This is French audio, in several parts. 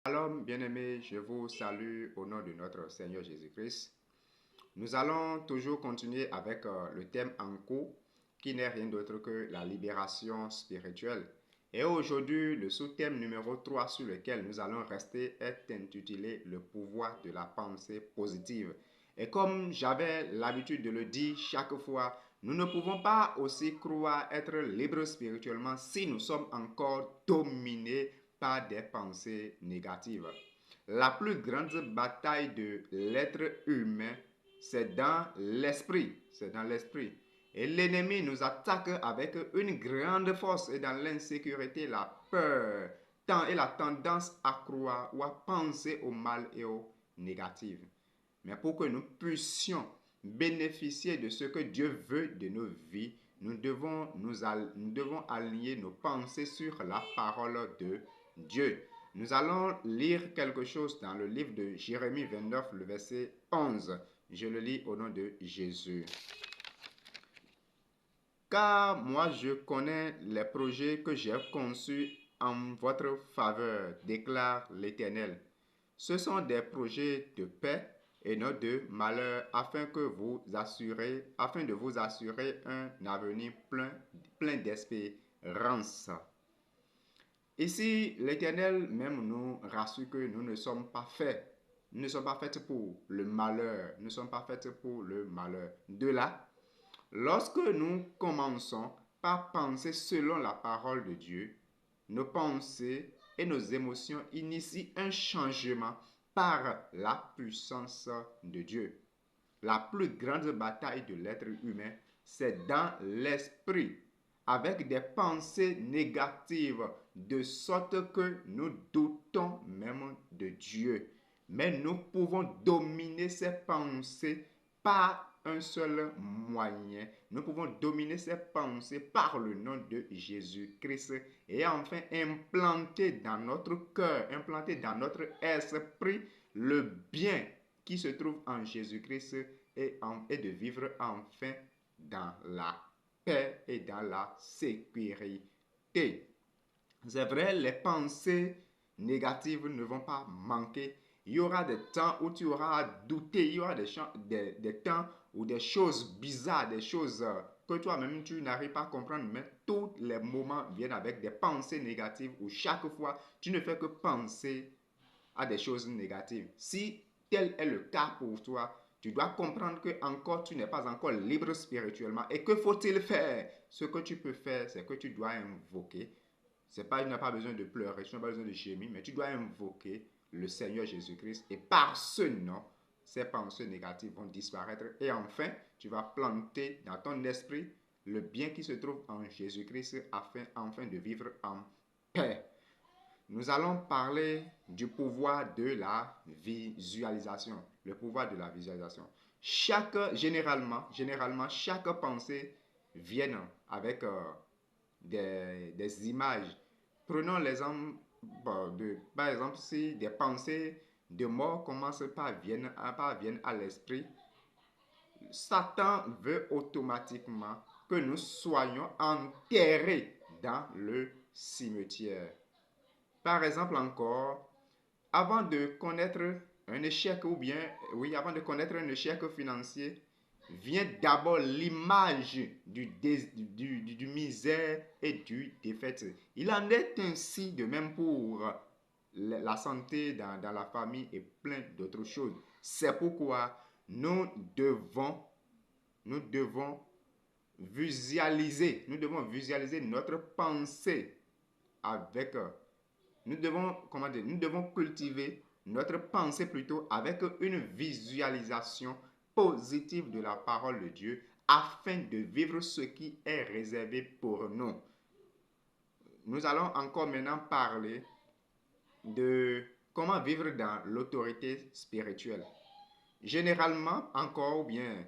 Shalom, bien-aimés, je vous salue au nom de notre Seigneur Jésus-Christ. Nous allons toujours continuer avec le thème en cours qui n'est rien d'autre que la libération spirituelle. Et aujourd'hui, le sous-thème numéro 3 sur lequel nous allons rester est intitulé Le pouvoir de la pensée positive. Et comme j'avais l'habitude de le dire chaque fois, nous ne pouvons pas aussi croire être libres spirituellement si nous sommes encore dominés par des pensées négatives. La plus grande bataille de l'être humain, c'est dans l'esprit. C'est dans l'esprit. Et l'ennemi nous attaque avec une grande force et dans l'insécurité, la peur, tant et la tendance à croire ou à penser au mal et au négatif. Mais pour que nous puissions bénéficier de ce que Dieu veut de nos vies, nous devons aligner nos pensées sur la parole de Dieu. Nous allons lire quelque chose dans le livre de Jérémie 29, le verset 11. Je le lis au nom de Jésus. Car moi je connais les projets que j'ai conçus en votre faveur, déclare l'Éternel. Ce sont des projets de paix et non de malheur, afin de vous assurer un avenir plein d'espérance. Ici, l'Éternel même nous rassure que nous ne sommes pas faits. Nous ne sommes pas faits pour le malheur. Nous ne sommes pas faits pour le malheur. De là, lorsque nous commençons par penser selon la parole de Dieu, nos pensées et nos émotions initient un changement par la puissance de Dieu. La plus grande bataille de l'être humain, c'est dans l'esprit, avec des pensées négatives, de sorte que nous doutons même de Dieu. Mais nous pouvons dominer ces pensées par un seul moyen. Nous pouvons dominer ces pensées par le nom de Jésus-Christ et enfin implanter dans notre cœur, implanter dans notre esprit le bien qui se trouve en Jésus-Christ et de vivre enfin dans la paix et dans la sécurité. C'est vrai, les pensées négatives ne vont pas manquer. Il y aura des temps où tu auras à douter, il y aura des temps où des choses bizarres, des choses que toi-même tu n'arrives pas à comprendre, mais tous les moments viennent avec des pensées négatives où chaque fois tu ne fais que penser à des choses négatives. Si tel est le cas pour toi, tu dois comprendre que encore tu n'es pas encore libre spirituellement. Et que faut-il faire? Ce que tu peux faire, c'est que tu dois invoquer. C'est pas, tu n'as pas besoin de pleurer, tu n'as pas besoin de gémir, mais tu dois invoquer le Seigneur Jésus-Christ. Et par ce nom, ces pensées négatives vont disparaître. Et enfin, tu vas planter dans ton esprit le bien qui se trouve en Jésus-Christ afin de vivre en paix. Nous allons parler du pouvoir de la visualisation. Le pouvoir de la visualisation. Généralement, chaque pensée vient avec des images. Prenons l'exemple par exemple, si des pensées de mort commencent viennent à l'esprit, Satan veut automatiquement que nous soyons enterrés dans le cimetière. Par exemple encore, avant de connaître un échec avant de connaître un échec financier, vient d'abord l'image du misère et du défaite. Il en est ainsi de même pour la santé dans la famille et plein d'autres choses. C'est pourquoi nous devons visualiser notre pensée avec nous devons cultiver notre pensée plutôt avec une visualisation positive de la parole de Dieu afin de vivre ce qui est réservé pour nous. Nous allons encore maintenant parler de comment vivre dans l'autorité spirituelle. Généralement, encore ou bien,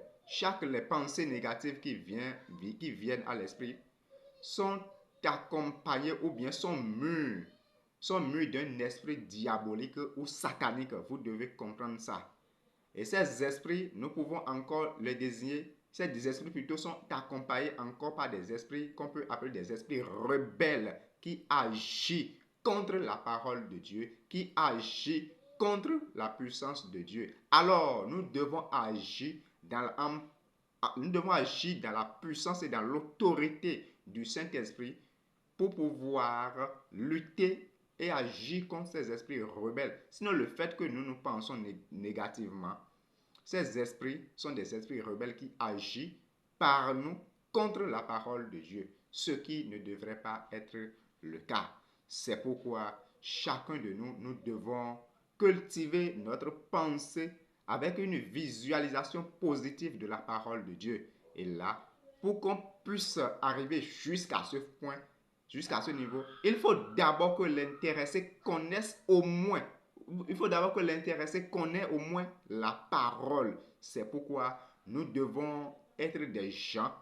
les pensées négatives qui viennent à l'esprit sont accompagnées ou bien sont mues d'un esprit diabolique ou satanique. Vous devez comprendre ça. Et ces esprits, nous pouvons encore les désigner. Ces esprits plutôt sont accompagnés encore par des esprits qu'on peut appeler des esprits rebelles qui agissent contre la parole de Dieu, qui agit contre la puissance de Dieu. Alors, nous devons agir dans la puissance et dans l'autorité du Saint-Esprit pour pouvoir lutter et agir contre ces esprits rebelles. Sinon, le fait que nous pensons négativement, ces esprits sont des esprits rebelles qui agissent par nous contre la parole de Dieu, ce qui ne devrait pas être le cas. C'est pourquoi chacun de nous, nous devons cultiver notre pensée avec une visualisation positive de la parole de Dieu. Et là, pour qu'on puisse arriver jusqu'à ce point, jusqu'à ce niveau, il faut d'abord que l'intéressé connaisse au moins la parole. C'est pourquoi nous devons être des gens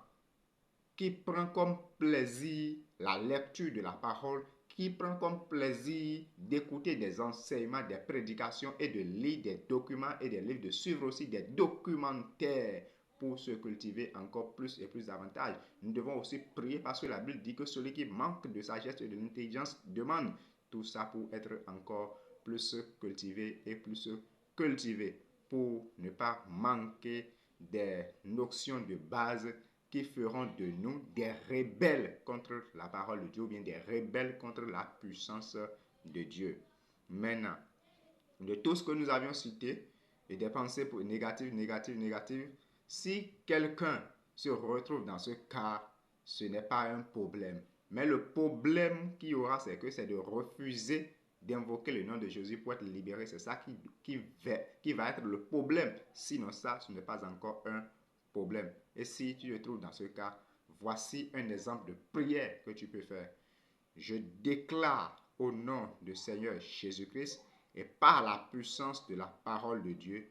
qui prennent comme plaisir la lecture de la parole, qui prennent comme plaisir d'écouter des enseignements, des prédications et de lire des documents et des livres, de suivre aussi des documentaires pour se cultiver encore plus et plus davantage. Nous devons aussi prier parce que la Bible dit que celui qui manque de sagesse et de l'intelligence demande tout ça pour être encore plus cultivé et plus cultivé, pour ne pas manquer des notions de base qui feront de nous des rebelles contre la parole de Dieu, ou bien des rebelles contre la puissance de Dieu. Maintenant, de tout ce que nous avions cité, et des pensées négatives, si quelqu'un se retrouve dans ce cas, ce n'est pas un problème. Mais le problème qu'il y aura, c'est de refuser d'invoquer le nom de Jésus pour être libéré. C'est ça qui va être le problème. Sinon ça, ce n'est pas encore un problème. Et si tu te trouves dans ce cas, voici un exemple de prière que tu peux faire. Je déclare au nom du Seigneur Jésus-Christ et par la puissance de la parole de Dieu,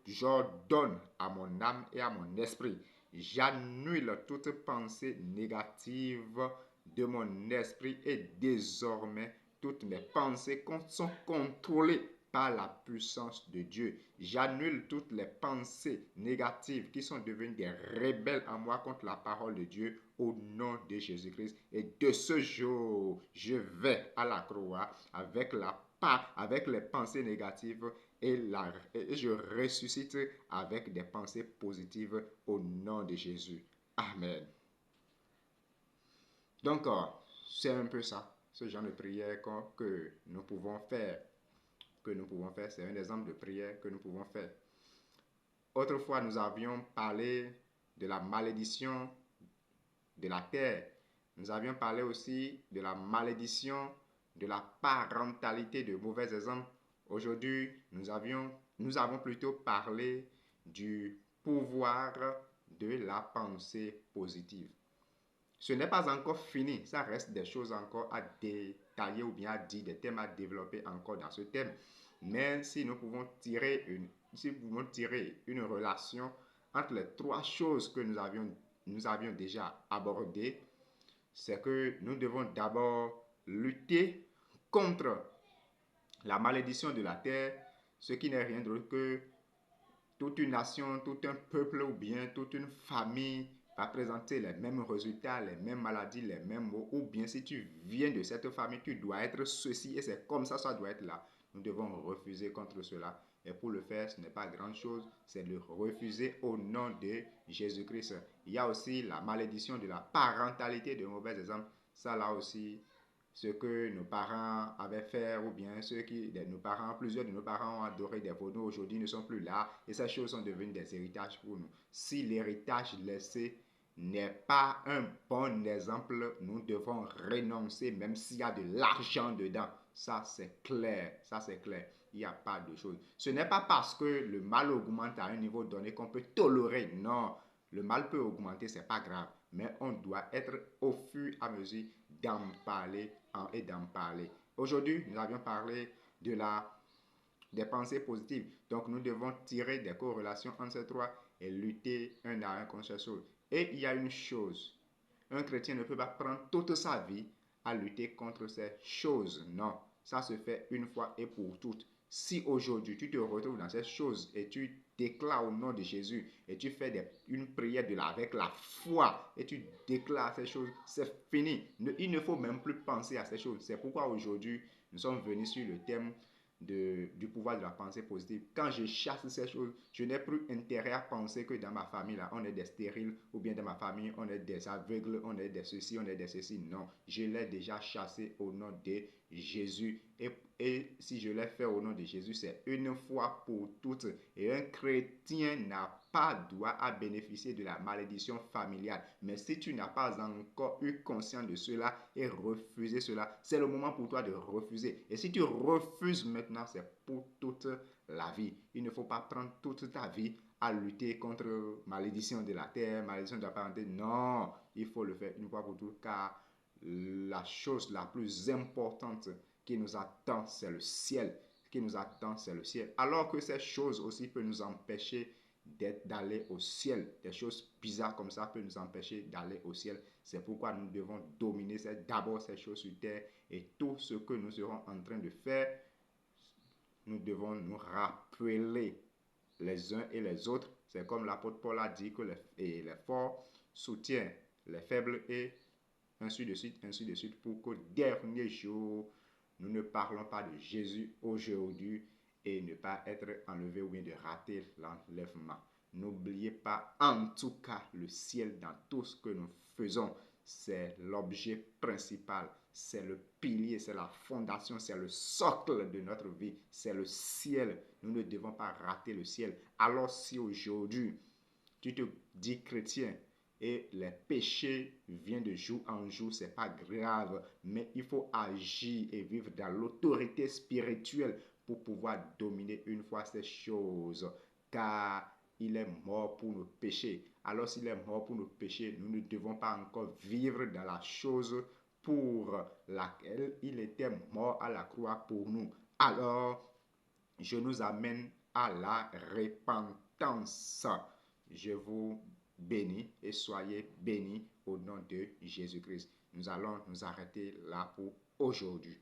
j'ordonne à mon âme et à mon esprit, j'annule toute pensée négative de mon esprit et désormais toutes mes pensées sont contrôlées par la puissance de Dieu. J'annule toutes les pensées négatives qui sont devenues des rebelles en moi contre la parole de Dieu au nom de Jésus-Christ. Et de ce jour, je vais à la croix avec les pensées négatives et je ressuscite avec des pensées positives au nom de Jésus. Amen. Donc, c'est un peu ça, ce genre de prière que nous pouvons faire. C'est un exemple de prière que nous pouvons faire. Autrefois, nous avions parlé de la malédiction de la terre. Nous avions parlé aussi de la malédiction de la parentalité de mauvais exemples. Aujourd'hui, nous avons plutôt parlé du pouvoir de la pensée positive. Ce n'est pas encore fini, ça reste des choses encore à détailler ou bien à dire, des thèmes à développer encore dans ce thème. Mais si nous pouvons tirer une relation entre les trois choses que nous avions déjà abordées, c'est que nous devons d'abord lutter contre la malédiction de la terre, ce qui n'est rien d'autre que toute une nation, tout un peuple ou bien toute une famille va présenter les mêmes résultats, les mêmes maladies, les mêmes maux. Ou bien si tu viens de cette famille, tu dois être ceci et c'est comme ça doit être là. Nous devons refuser contre cela. Et pour le faire, ce n'est pas grand chose, c'est de refuser au nom de Jésus-Christ. Il y a aussi la malédiction de la parentalité de mauvais exemples. Ça là aussi, ce que nos parents avaient fait ou bien plusieurs de nos parents ont adoré des vaudous aujourd'hui ne sont plus là et ces choses sont devenues des héritages pour nous. Si l'héritage laissé n'est pas un bon exemple, nous devons renoncer même s'il y a de l'argent dedans. Ça c'est clair, il n'y a pas de chose. Ce n'est pas parce que le mal augmente à un niveau donné qu'on peut tolérer. Non, le mal peut augmenter, c'est pas grave. Mais on doit être au fur et à mesure d'en parler et d'en parler. Aujourd'hui, nous avions parlé des pensées positives. Donc, nous devons tirer des corrélations entre ces trois et lutter un à un contre ces choses. Et il y a une chose, un chrétien ne peut pas prendre toute sa vie à lutter contre ces choses. Non, ça se fait une fois et pour toutes. Si aujourd'hui tu te retrouves dans ces choses et tu déclares au nom de Jésus et tu fais une prière avec la foi et tu déclares ces choses, c'est fini. Il ne faut même plus penser à ces choses. C'est pourquoi aujourd'hui nous sommes venus sur le thème du pouvoir de la pensée positive. Quand je chasse ces choses, je n'ai plus intérêt à penser que dans ma famille, là, on est des stériles, ou bien dans ma famille, on est des aveugles, on est des ceci, on est des ceci. Non, je l'ai déjà chassé au nom de Jésus. Et si je l'ai fait au nom de Jésus, c'est une fois pour toutes. Et un chrétien n'a pas droit à bénéficier de la malédiction familiale. Mais si tu n'as pas encore eu conscience de cela et refusé cela, c'est le moment pour toi de refuser. Et si tu refuses maintenant, c'est pour toute la vie. Il ne faut pas prendre toute ta vie à lutter contre malédiction de la terre, malédiction de la parenté. Non, il faut le faire une fois pour toutes, car la chose la plus importante qui nous attend, c'est le ciel. Ce qui nous attend, c'est le ciel. Alors que ces choses aussi peuvent nous empêcher d'aller au ciel. Des choses bizarres comme ça peuvent nous empêcher d'aller au ciel. C'est pourquoi nous devons dominer d'abord ces choses sur terre. Et tout ce que nous serons en train de faire, nous devons nous rappeler les uns et les autres. C'est comme l'apôtre Paul a dit que les forts soutiennent les faibles et ainsi de suite, pour qu'au dernier jour, nous ne parlons pas de Jésus aujourd'hui et ne pas être enlevé ou bien de rater l'enlèvement. N'oubliez pas, en tout cas, le ciel dans tout ce que nous faisons. C'est l'objet principal, c'est le pilier, c'est la fondation, c'est le socle de notre vie, c'est le ciel. Nous ne devons pas rater le ciel. Alors si aujourd'hui, tu te dis chrétien, et les péchés viennent de jour en jour, c'est pas grave, mais il faut agir et vivre dans l'autorité spirituelle pour pouvoir dominer une fois ces choses, car il est mort pour nos péchés. Alors s'il est mort pour nos péchés, nous ne devons pas encore vivre dans la chose pour laquelle il était mort à la croix pour nous. Alors, je nous amène à la repentance. Je vous bénis et soyez bénis au nom de Jésus-Christ. Nous allons nous arrêter là pour aujourd'hui.